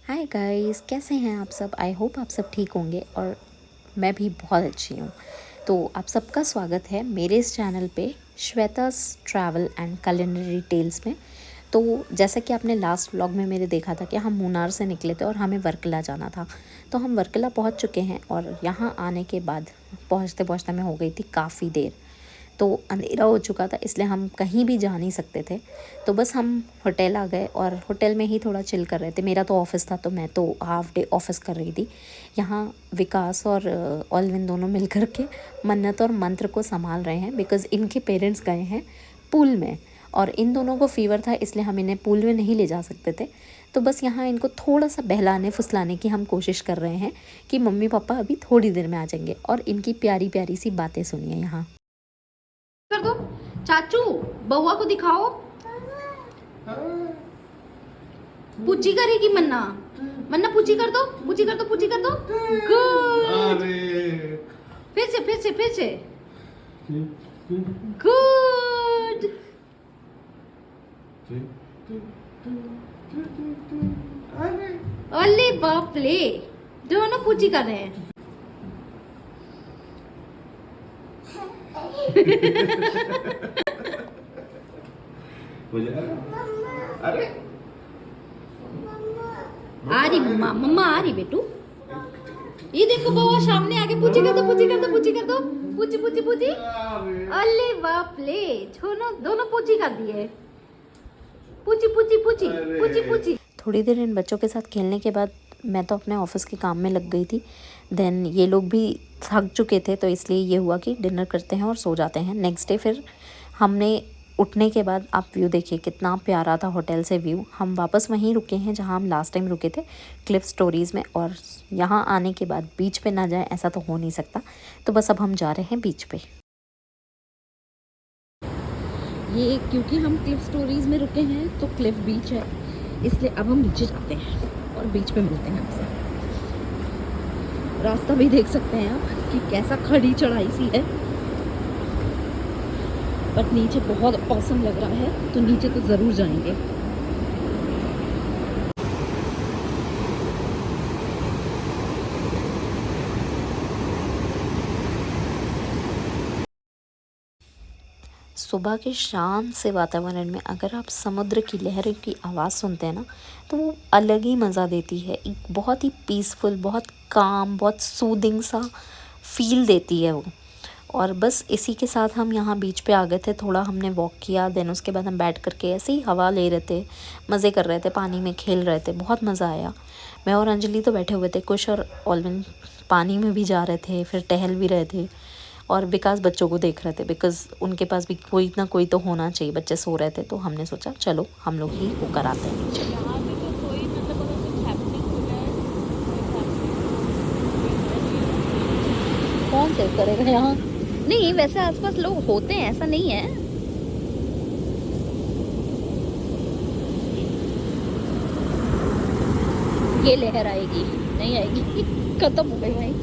Hi guys, कैसे हैं आप सब। आई होप आप सब ठीक होंगे और मैं भी बहुत अच्छी हूँ। तो आप सबका स्वागत है मेरे इस चैनल पे श्वेतास ट्रैवल एंड कैलेंडरी टेल्स में। तो जैसा कि आपने लास्ट व्लॉग में मेरे देखा था कि हम मुन्नार से निकले थे और हमें वर्कला जाना था। तो हम वर्कला पहुँच चुके हैं और यहाँ आने के बाद पहुँचते पहुँचते मैं हो गई थी काफ़ी देर। तो अंधेरा हो चुका था, इसलिए हम कहीं भी जा नहीं सकते थे। तो बस हम होटल आ गए और होटल में ही थोड़ा चिल कर रहे थे। मेरा तो ऑफ़िस था तो मैं तो हाफ डे ऑफिस कर रही थी। यहाँ विकास और ऑलविन दोनों मिल कर के मन्नत और मंत्र को संभाल रहे हैं, बिकॉज़ इनके पेरेंट्स गए हैं पूल में और इन दोनों को फ़ीवर था, इसलिए हम इन्हें पूल में नहीं ले जा सकते थे। तो बस यहाँ इनको थोड़ा सा बहलाने फुसलाने की हम कोशिश कर रहे हैं कि मम्मी पापा अभी थोड़ी देर में आ जाएंगे। और इनकी प्यारी प्यारी सी बातें सुनिए यहाँ। कर दो चाचू, बउआ को दिखाओ। पूछी करेगी मन्ना। मन्ना पूछी कर दो, पूछी कर दो, पूछी कर दो। गुड। फिर से गुड। अरे बाप रे, दोनों पूछी कर रहे हैं। अरे आ रही मम्मा, मम्मा आ रही बेटू। ये देखो बउआ सामने आके पूछी कर दो, पूछी कर दो, पूछी कर दो, पूछी पूछी पूछी। अरे बाप रे, छोनो दोनों पूछी कर दिए। पूछी पूछी पूछी पूछी पूछी। थोड़ी देर इन बच्चों के साथ खेलने के बाद मैं तो अपने ऑफिस के काम में लग गई थी। देन ये लोग भी थक चुके थे, तो इसलिए ये हुआ कि डिनर करते हैं और सो जाते हैं। नेक्स्ट डे फिर हमने उठने के बाद आप व्यू देखिए, कितना प्यारा था होटल से व्यू। हम वापस वहीं रुके हैं जहां हम लास्ट टाइम रुके थे, क्लिफ स्टोरीज़ में। और यहाँ आने के बाद बीच पे ना जाए ऐसा तो हो नहीं सकता। तो बस अब हम जा रहे हैं बीच पे। ये क्योंकि हम क्लिफ स्टोरीज में रुके हैं तो क्लिफ बीच है, इसलिए अब हम नीचे जाते हैं और बीच पे मिलते हैं आपसे। रास्ता भी देख सकते हैं आप कि कैसा खड़ी चढ़ाई सी है, बट नीचे बहुत औसम लग रहा है, तो नीचे तो ज़रूर जाएंगे। सुबह के शांत से वातावरण में अगर आप समुद्र की लहरों की आवाज़ सुनते हैं ना, तो वो अलग ही मज़ा देती है। एक बहुत ही पीसफुल, बहुत काम, बहुत सूदिंग सा फील देती है वो। और बस इसी के साथ हम यहाँ बीच पे आ गए थे। थोड़ा हमने वॉक किया, देन उसके बाद हम बैठ करके ऐसे ही हवा ले रहे थे, मज़े कर रहे थे, पानी में खेल रहे थे। बहुत मज़ा आया। मैं और अंजलि तो बैठे हुए थे, कुश और ऑलविन पानी में भी जा रहे थे, फिर टहल भी रहे थे। और विकास बच्चों को देख रहे थे, बिकॉज़ उनके पास भी कोई ना कोई तो होना चाहिए। बच्चे सो रहे थे तो हमने सोचा चलो हम लोग ही वो कराते हैं नीचे। कौन सेव करेगा यहाँ? नहीं, वैसे आसपास लोग होते हैं, ऐसा नहीं है। ये लहर आएगी, नहीं आएगी। खत्म हो गई भाई।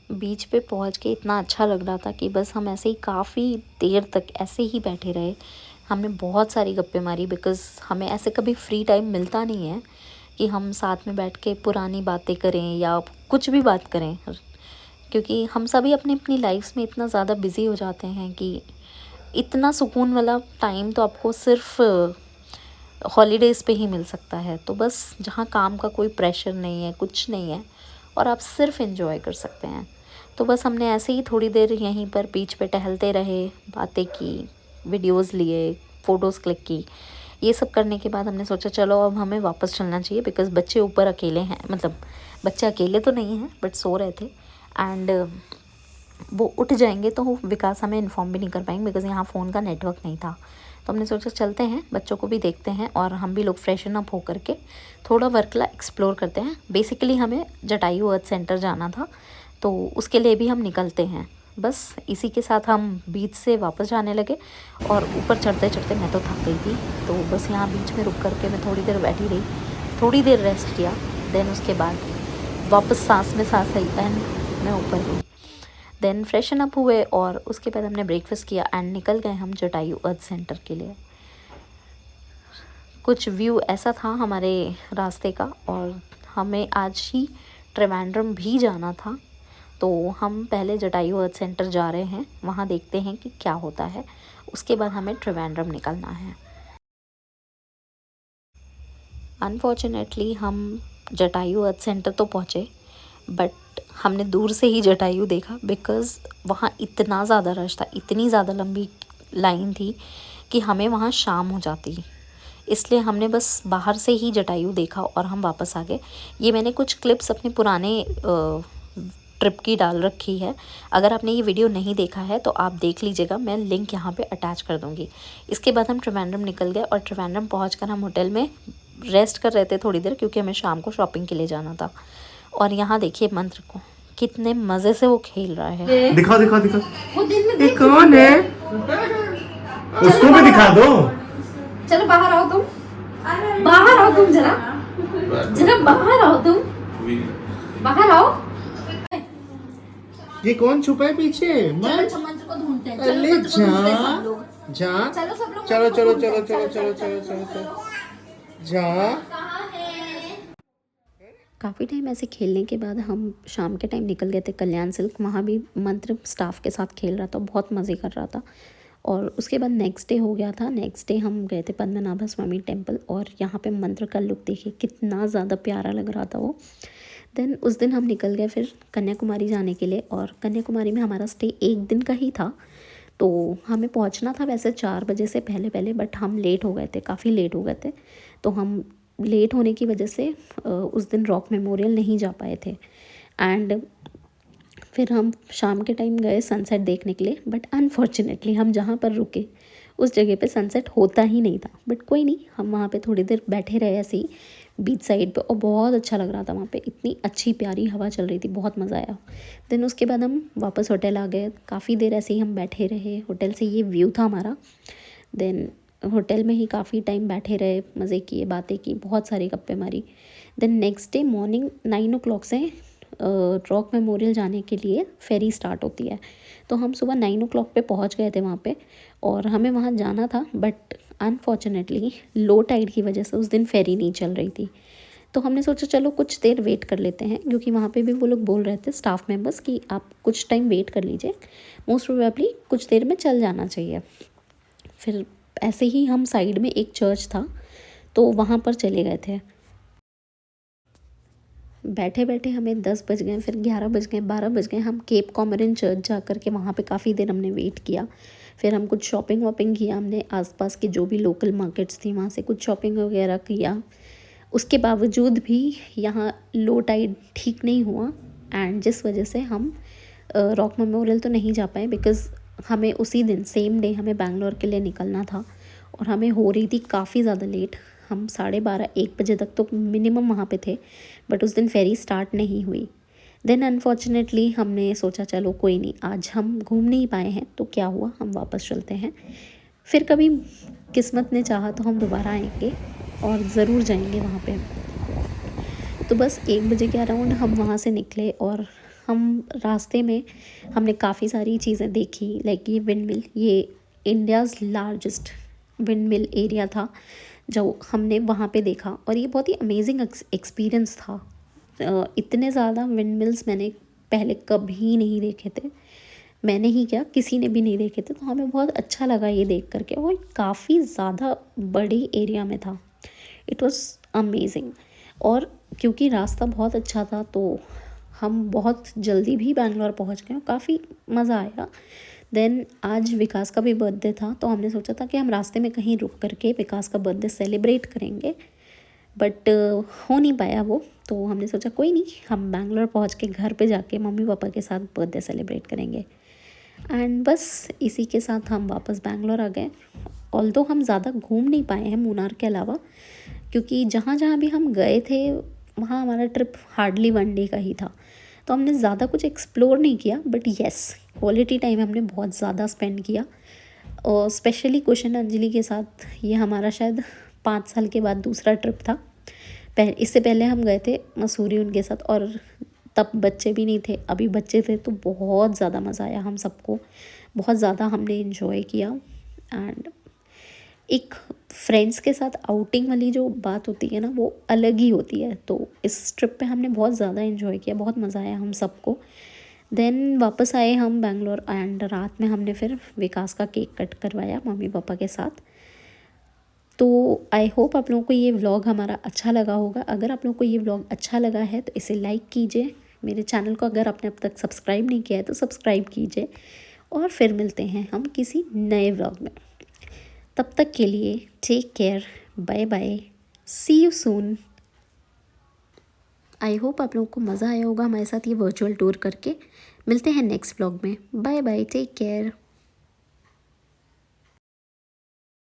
बीच पे पहुंच के इतना अच्छा लग रहा था कि बस हम ऐसे ही काफ़ी देर तक ऐसे ही बैठे रहे। हमने बहुत सारी गप्पे मारी, बिकॉज़ हमें ऐसे कभी फ्री टाइम मिलता नहीं है कि हम साथ में बैठ के पुरानी बातें करें या कुछ भी बात करें। क्योंकि हम सभी अपनी अपनी लाइफ्स में इतना ज़्यादा बिज़ी हो जाते हैं कि इतना सुकून वाला टाइम तो आपको सिर्फ हॉलीडेज़ पे ही मिल सकता है। तो बस जहाँ काम का कोई प्रेशर नहीं है, कुछ नहीं है, और आप सिर्फ एंजॉय कर सकते हैं। तो बस हमने ऐसे ही थोड़ी देर यहीं पर बीच पे टहलते रहे, बातें की, वीडियोस लिए, फ़ोटोज़ क्लिक की। ये सब करने के बाद हमने सोचा चलो अब हमें वापस चलना चाहिए, बिकॉज़ बच्चे ऊपर अकेले हैं। मतलब बच्चे अकेले तो नहीं हैं, बट सो रहे थे। एंड वो उठ जाएंगे तो विकास हमें इन्फॉर्म भी नहीं कर पाएंगे, बिकॉज़ यहाँ फ़ोन का नेटवर्क नहीं था। तो हमने सोचा चलते हैं, बच्चों को भी देखते हैं और हम भी लोग फ्रेशन अप होकर के थोड़ा वर्कला एक्सप्लोर करते हैं। बेसिकली हमें जटायू अर्थ सेंटर जाना था, तो उसके लिए भी हम निकलते हैं। बस इसी के साथ हम बीच से वापस जाने लगे और ऊपर चढ़ते चढ़ते मैं तो थक गई थी। तो बस यहाँ बीच में रुक करके मैं थोड़ी देर बैठी रही, थोड़ी देर रेस्ट किया। देन उसके बाद वापस सांस में सांस आई एंड मैं ऊपर गई। देन फ्रेशन अप हुए और उसके बाद हमने ब्रेकफास्ट किया एंड निकल गए हम जटायु अर्थ सेंटर के लिए। कुछ व्यू ऐसा था हमारे रास्ते का, और हमें आज ही त्रिवेंद्रम भी जाना था, तो हम पहले जटायु अर्थ सेंटर जा रहे हैं, वहाँ देखते हैं कि क्या होता है, उसके बाद हमें त्रिवेंद्रम निकलना है। अनफॉर्चुनेटली हम जटायु अर्थ सेंटर तो पहुँचे, बट हमने दूर से ही जटायु देखा बिकॉज़ वहाँ इतना ज़्यादा रश था, इतनी ज़्यादा लंबी लाइन थी कि हमें वहाँ शाम हो जाती, इसलिए हमने बस बाहर से ही जटायु देखा और हम वापस आ गए। ये मैंने कुछ क्लिप्स अपने पुराने ट्रिप की डाल रखी है, अगर आपने ये वीडियो नहीं देखा है तो आप देख लीजिएगा, मैं लिंक यहाँ पे अटैच कर दूँगी। इसके बाद हम त्रिवेंद्रम निकल गए और त्रिवेंद्रम पहुँचकर हम होटल में रेस्ट कर रहे थे थोड़ी देर, क्योंकि हमें शाम को शॉपिंग के लिए जाना था। और यहाँ देखिए मंत्र को कितने मज़े से वो खेल रहा है। दिखा दिखा दिखा, वो दिन में ये देख कौन है? उसको भी दिखा दो। चलो बाहर आओ तुम, बाहर आओ तुम, जरा जरा बाहर आओ तुम, बाहर आओ। ये कौन छुपा है पीछे? चलो मंत्र को ढूंढते हैं, अरे चलो मंत्र को ढूंढते हैं सब लोग। जा, चलो सब लोग चलो मंत्र को चलो ढूंढते चलो हैं, चलो चलो चलो चलो चलो जा। कहाँ है? काफ़ी टाइम ऐसे खेलने के बाद हम शाम के टाइम निकल गए थे कल्याण सिल्क, वहाँ भी मंत्र स्टाफ के साथ खेल रहा था, बहुत मज़े कर रहा था। और उसके बाद नेक्स्ट डे हो गया था, नेक्स्ट डे हम गए थे पद्मनाभ स्वामी टेम्पल, और यहाँ पे मंत्र का लुक देखिए कितना ज़्यादा प्यारा लग रहा था वो। देन उस दिन हम निकल गए फिर कन्याकुमारी जाने के लिए, और कन्याकुमारी में हमारा स्टे 1 दिन का ही था, तो हमें पहुंचना था वैसे 4 बजे से पहले पहले, बट हम लेट हो गए थे, काफ़ी लेट हो गए थे। तो हम लेट होने की वजह से उस दिन रॉक मेमोरियल नहीं जा पाए थे। एंड फिर हम शाम के टाइम गए सनसेट देखने के लिए, बट अनफॉर्चुनेटली हम जहाँ पर रुके उस जगह पे सनसेट होता ही नहीं था। बट कोई नहीं, हम वहाँ पे थोड़ी देर बैठे रहे ऐसे ही बीच साइड पे, और बहुत अच्छा लग रहा था वहाँ पे, इतनी अच्छी प्यारी हवा चल रही थी, बहुत मज़ा आया। देन उसके बाद हम वापस होटल आ गए, काफ़ी देर ऐसे ही हम बैठे रहे, होटल से ये व्यू था हमारा। देन होटल में ही काफ़ी टाइम बैठे रहे, मज़े किए, बातें की, बहुत सारी गप्पे मारी। Then next day morning 9 o'clock से रॉक मेमोरियल जाने के लिए फेरी स्टार्ट होती है, तो हम सुबह 9 o'clock पे पहुंच गए थे वहाँ पे, और हमें वहाँ जाना था, बट अनफॉर्चुनेटली लो टाइड की वजह से उस दिन फेरी नहीं चल रही थी। तो हमने सोचा चलो कुछ देर वेट कर लेते हैं, क्योंकि वहाँ पे भी वो लोग बोल रहे थे स्टाफ मेंबर्स कि आप कुछ टाइम वेट कर लीजिए, मोस्ट प्रोबेबली कुछ देर में चल जाना चाहिए। फिर ऐसे ही हम साइड में एक चर्च था तो वहाँ पर चले गए थे। बैठे बैठे हमें 10 बज गए, फिर 11 बज गए, 12 बज गए। हम केप कॉमरिन चर्च जा कर के वहाँ पे काफ़ी देर हमने वेट किया। फिर हम कुछ शॉपिंग वॉपिंग किया, हमने आसपास के जो भी लोकल मार्केट्स थी वहाँ से कुछ शॉपिंग वगैरह किया। उसके बावजूद भी यहाँ लो टाइड ठीक नहीं हुआ, एंड जिस वजह से हम रॉक मेमोरियल तो नहीं जा पाए, बिकॉज़ हमें उसी दिन सेम डे हमें बैंगलोर के लिए निकलना था, और हमें हो रही थी काफ़ी ज़्यादा लेट। हम 12:30-1 बजे तक तो मिनिमम वहाँ पे थे, बट उस दिन फेरी स्टार्ट नहीं हुई। देन अनफॉर्चुनेटली हमने सोचा चलो कोई नहीं, आज हम घूम नहीं पाए हैं तो क्या हुआ, हम वापस चलते हैं, फिर कभी किस्मत ने चाहा तो हम दोबारा आएंगे और ज़रूर जाएंगे वहाँ पे। तो बस 1 बजे के अराउंड हम वहाँ से निकले, और हम रास्ते में हमने काफ़ी सारी चीज़ें देखी, लाइक ये विंड मिल, ये India's largest wind mill area था जो हमने वहाँ पे देखा, और ये बहुत ही अमेजिंग एक्सपीरियंस था। इतने ज़्यादा विंड मिल्स मैंने पहले कभी नहीं देखे थे, मैंने ही क्या किसी ने भी नहीं देखे थे, तो हमें बहुत अच्छा लगा ये देख करके, और काफ़ी ज़्यादा बड़े एरिया में था। इट वॉज़ अमेजिंग, और क्योंकि रास्ता बहुत अच्छा था तो हम बहुत जल्दी भी बैंगलोर पहुंच गए, काफ़ी मज़ा आया। देन आज विकास का भी बर्थडे था, तो हमने सोचा था कि हम रास्ते में कहीं रुक करके विकास का बर्थडे सेलिब्रेट करेंगे, बट हो नहीं पाया वो। तो हमने सोचा कोई नहीं, हम बैंगलोर पहुंच के घर पे जाके मम्मी पापा के साथ बर्थडे सेलिब्रेट करेंगे। एंड बस इसी के साथ हम वापस बैंगलोर आ गए। ऑल्दो हम ज़्यादा घूम नहीं पाए हैं मुनार के अलावा, क्योंकि जहाँ जहाँ भी हम गए थे वहाँ हमारा ट्रिप हार्डली 1 डे का ही था, तो हमने ज़्यादा कुछ एक्सप्लोर नहीं किया, बट येस क्वालिटी टाइम हमने बहुत ज़्यादा स्पेंड किया। और स्पेशली कुशन अंजलि के साथ ये हमारा शायद 5 साल के बाद दूसरा ट्रिप था, इससे पहले हम गए थे मसूरी उनके साथ, और तब बच्चे भी नहीं थे, अभी बच्चे थे, तो बहुत ज़्यादा मज़ा आया हम सबको, बहुत ज़्यादा हमने इन्जॉय किया। एंड एक फ्रेंड्स के साथ आउटिंग वाली जो बात होती है ना, वो अलग ही होती है। तो इस ट्रिप पे हमने बहुत ज़्यादा इन्जॉय किया, बहुत मज़ा आया हम सबको। देन वापस आए हम बैंगलोर, एंड रात में हमने फिर विकास का केक कट करवाया मम्मी पापा के साथ। तो आई होप आप लोगों को ये व्लॉग हमारा अच्छा लगा होगा। अगर आप लोगों को ये व्लॉग अच्छा लगा है तो इसे लाइक कीजिए, मेरे चैनल को अगर आपने अब तक सब्सक्राइब नहीं किया है तो सब्सक्राइब कीजिए, और फिर मिलते हैं हम किसी नए व्लॉग में। तब तक के लिए take care, bye bye, see you soon. I hope आप लोगों को मज़ा आया होगा हमारे साथ ये वर्चुअल टूर करके। मिलते हैं नेक्स्ट व्लॉग में, बाय बाय, टेक केयर।